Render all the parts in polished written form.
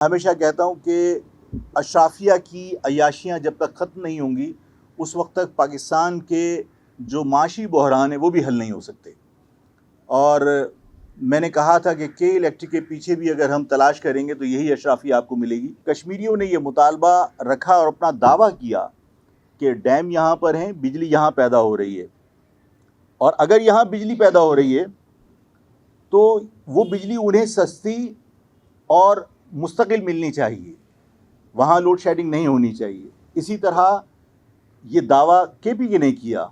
ہمیشہ کہتا ہوں کہ اشرافیہ کی عیاشیاں جب تک ختم نہیں ہوں گی اس وقت تک پاکستان کے جو معاشی بحران ہیں وہ بھی حل نہیں ہو سکتے. اور میں نے کہا تھا کہ کے الیکٹرک کے پیچھے بھی اگر ہم تلاش کریں گے تو یہی اشرافیہ آپ کو ملے گی. کشمیریوں نے یہ مطالبہ رکھا اور اپنا دعویٰ کیا کہ ڈیم یہاں پر ہیں, بجلی یہاں پیدا ہو رہی ہے, اور اگر یہاں بجلی پیدا ہو رہی ہے تو وہ بجلی انہیں سستی اور مستقل ملنی چاہیے, وہاں لوڈ شیڈنگ نہیں ہونی چاہیے. اسی طرح یہ دعویٰ کے پی کے نے کیا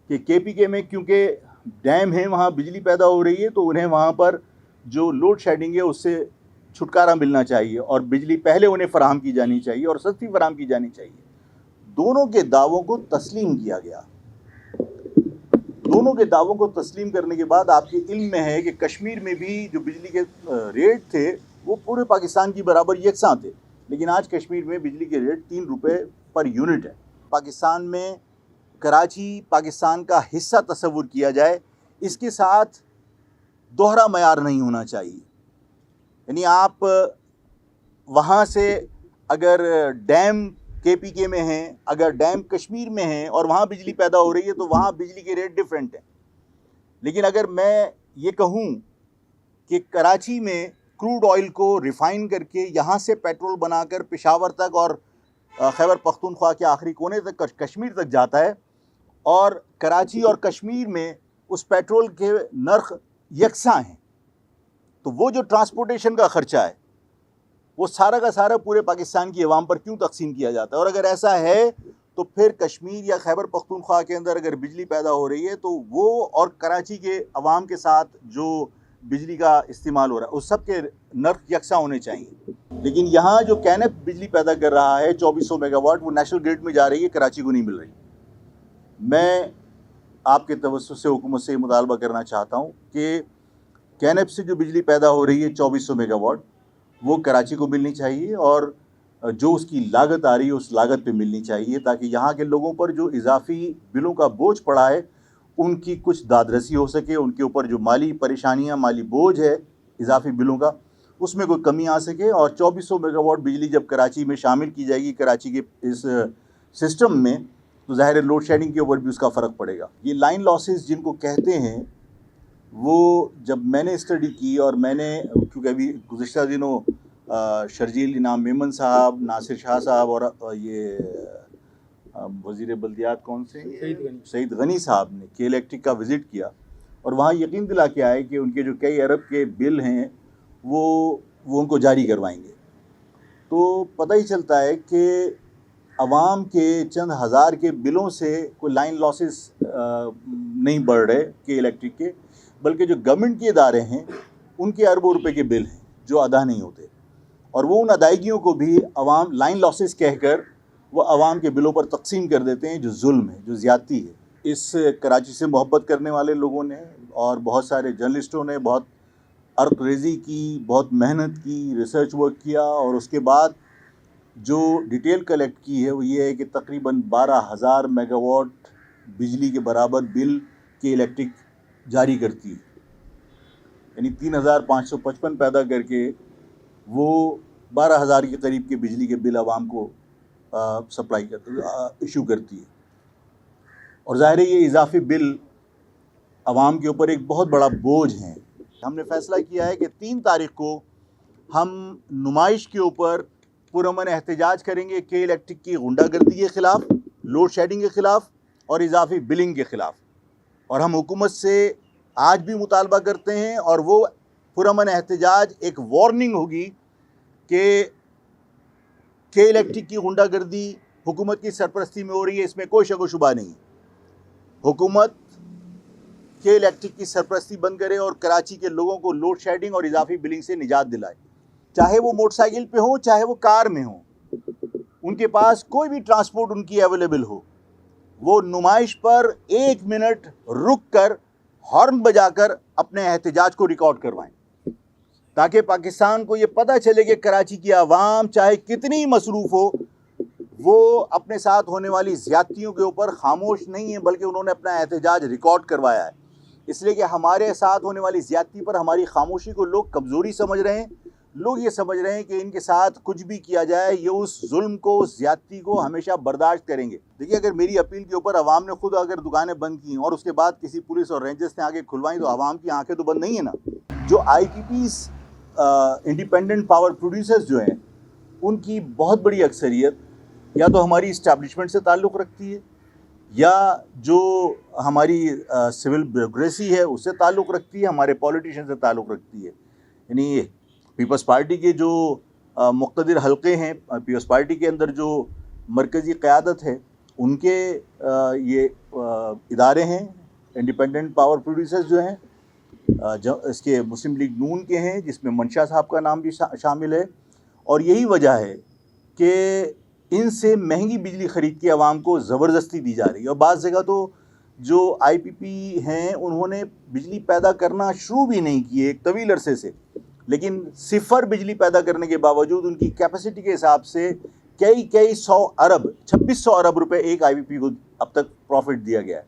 کہ کے پی کے میں کیونکہ ڈیم ہیں وہاں بجلی پیدا ہو رہی ہے تو انہیں وہاں پر جو لوڈ شیڈنگ ہے اس سے چھٹکارا ملنا چاہیے اور بجلی پہلے انہیں فراہم کی جانی چاہیے اور سستی فراہم کی جانی چاہیے. دونوں کے دعووں کو تسلیم کیا گیا. دونوں کے دعووں کو تسلیم کرنے کے بعد آپ کے علم میں ہے کہ کشمیر میں بھی جو بجلی کے ریٹ تھے وہ پورے پاکستان کی برابر یکساں تھے, لیکن آج کشمیر میں بجلی کے ریٹ 3 روپے پر یونٹ ہے. پاکستان میں کراچی پاکستان کا حصہ تصور کیا جائے, اس کے ساتھ دوہرا معیار نہیں ہونا چاہیے. یعنی آپ وہاں سے اگر ڈیم کے پی کے میں ہیں, اگر ڈیم کشمیر میں ہیں اور وہاں بجلی پیدا ہو رہی ہے تو وہاں بجلی کے ریٹ ڈیفرنٹ ہیں. لیکن اگر میں یہ کہوں کہ کراچی میں کروڈ آئل کو ریفائن کر کے یہاں سے پیٹرول بنا کر پشاور تک اور خیبر پختونخوا کے آخری کونے تک کشمیر تک جاتا ہے, اور کراچی اور کشمیر میں اس پیٹرول کے نرخ یکساں ہیں, تو وہ جو ٹرانسپورٹیشن کا خرچہ ہے وہ سارا کا سارا پورے پاکستان کی عوام پر کیوں تقسیم کیا جاتا ہے؟ اور اگر ایسا ہے تو پھر کشمیر یا خیبر پختونخوا کے اندر اگر بجلی پیدا ہو رہی ہے تو وہ اور کراچی کے عوام کے ساتھ جو بجلی کا استعمال ہو رہا ہے اس سب کے نرخ یکساں ہونے چاہیے. لیکن یہاں جو کینپ بجلی پیدا کر رہا ہے 2400 میگا واٹ, وہ نیشنل گریڈ میں جا رہی ہے, کراچی کو نہیں مل رہی. میں آپ کے توسط سے حکومت سے یہ مطالبہ کرنا چاہتا ہوں کہ کینپ سے جو بجلی پیدا ہو رہی ہے 2400 میگا واٹ وہ کراچی کو ملنی چاہیے, اور جو اس کی لاگت آ رہی ہے اس لاگت پہ ملنی چاہیے, تاکہ یہاں کے لوگوں پر جو اضافی بلوں کا بوجھ پڑا ہے ان کی کچھ داد رسی ہو سکے, ان کے اوپر جو مالی پریشانیاں, مالی بوجھ ہے اضافی بلوں کا, اس میں کوئی کمی آ سکے. اور 2400 میگا واٹ بجلی جب کراچی میں شامل کی جائے گی کراچی کے اس سسٹم میں, تو ظاہر ہے لوڈ شیڈنگ کے اوپر بھی اس کا فرق پڑے گا. یہ لائن لاسز جن کو کہتے ہیں, وہ جب میں نے اسٹڈی کی اور میں نے کیونکہ ابھی گزشتہ دنوں شرجیل انعام میمن صاحب, ناصر شاہ صاحب اور یہ وزیر بلدیات کون سے سعید غنی صاحب نے کے الیکٹرک کا وزٹ کیا, اور وہاں یقین دلا کے آئے کہ ان کے جو کئی ارب کے بل ہیں وہ ان کو جاری کروائیں گے. تو پتہ ہی چلتا ہے کہ عوام کے چند ہزار کے بلوں سے کوئی لائن لاسز نہیں بڑھ رہے کے الیکٹرک کے, بلکہ جو گورنمنٹ کے ادارے ہیں ان کے اربوں روپے کے بل ہیں جو ادا نہیں ہوتے, اور وہ ان ادائیگیوں کو بھی عوام لائن لاسز کہہ کر وہ عوام کے بلوں پر تقسیم کر دیتے ہیں, جو ظلم ہے, جو زیادتی ہے. اس کراچی سے محبت کرنے والے لوگوں نے اور بہت سارے جرنلسٹوں نے بہت عرق ریزی کی, بہت محنت کی, ریسرچ ورک کیا, اور اس کے بعد جو ڈیٹیل کلیکٹ کی ہے وہ یہ ہے کہ تقریباً 12,000 میگا واٹ بجلی کے برابر بل کے الیکٹرک جاری کرتی ہے. یعنی 3,555 پیدا کر کے وہ 12,000 کے قریب کے بجلی کے بل عوام کو سپلائی ایشو کرتی ہے. اور ظاہر ہے یہ اضافی بل عوام کے اوپر ایک بہت بڑا بوجھ ہے. ہم نے فیصلہ کیا ہے کہ 3 تاریخ کو ہم نمائش کے اوپر پرامن احتجاج کریں گے کے الیکٹرک کی غنڈہ گردی کے خلاف, لوڈ شیڈنگ کے خلاف اور اضافی بلنگ کے خلاف. اور ہم حکومت سے آج بھی مطالبہ کرتے ہیں, اور وہ پرامن احتجاج ایک وارننگ ہوگی کہ کے الیکٹرک کی غنڈہ گردی حکومت کی سرپرستی میں ہو رہی ہے, اس میں کوئی شک و شبہ نہیں. حکومت کے الیکٹرک کی سرپرستی بند کرے اور کراچی کے لوگوں کو لوڈ شیڈنگ اور اضافی بلنگ سے نجات دلائے, چاہے وہ موٹر سائیکل پہ ہوں چاہے وہ کار میں ہوں, ان کے پاس کوئی بھی ٹرانسپورٹ ان کی اویلیبل ہو, وہ نمائش پر 1 منٹ رک کر ہارن بجا کر اپنے احتجاج کو ریکارڈ کروائیں, تاکہ پاکستان کو یہ پتہ چلے کہ کراچی کی عوام چاہے کتنی مصروف ہو وہ اپنے ساتھ ہونے والی زیادتیوں کے اوپر خاموش نہیں ہے, بلکہ انہوں نے اپنا احتجاج ریکارڈ کروایا ہے. اس لیے کہ ہمارے ساتھ ہونے والی زیادتی پر ہماری خاموشی کو لوگ کمزوری سمجھ رہے ہیں, لوگ یہ سمجھ رہے ہیں کہ ان کے ساتھ کچھ بھی کیا جائے یہ اس ظلم کو اس زیادتی کو ہمیشہ برداشت کریں گے. دیکھیے اگر میری اپیل کے اوپر عوام نے خود اگر دکانیں بند کی اور اس کے بعد کسی پولیس اور رینجرز نے آگے کھلوائیں تو عوام کی آنکھیں تو بند نہیں ہیں نا. جو I P Ps independent power producers جو ہیں ان کی بہت بڑی اکثریت یا تو ہماری اسٹیبلشمنٹ سے تعلق رکھتی ہے یا جو ہماری سول بیوروکریسی ہے اس سے تعلق رکھتی ہے, ہمارے پولیٹیشین سے تعلق رکھتی ہے. یعنی پیپلز پارٹی کے جو مقتدر حلقے ہیں, پیپلز پارٹی کے اندر جو مرکزی قیادت ہے, ان کے یہ ادارے ہیں انڈیپینڈنٹ پاور پروڈیوسرز جو ہیں, اس کے مسلم لیگ نون کے ہیں جس میں منشا صاحب کا نام بھی شامل ہے. اور یہی وجہ ہے کہ ان سے مہنگی بجلی خرید کے عوام کو زبردستی دی جا رہی ہے. اور بعض جگہ تو جو آئی پی پی ہیں انہوں نے بجلی پیدا کرنا شروع بھی نہیں کیے ایک طویل عرصے سے, لیکن صفر بجلی پیدا کرنے کے باوجود ان کی کیپیسٹی کے حساب سے کئی 100 ارب 2600 ارب روپے ایک آئی پی پی کو اب تک پروفٹ دیا گیا ہے.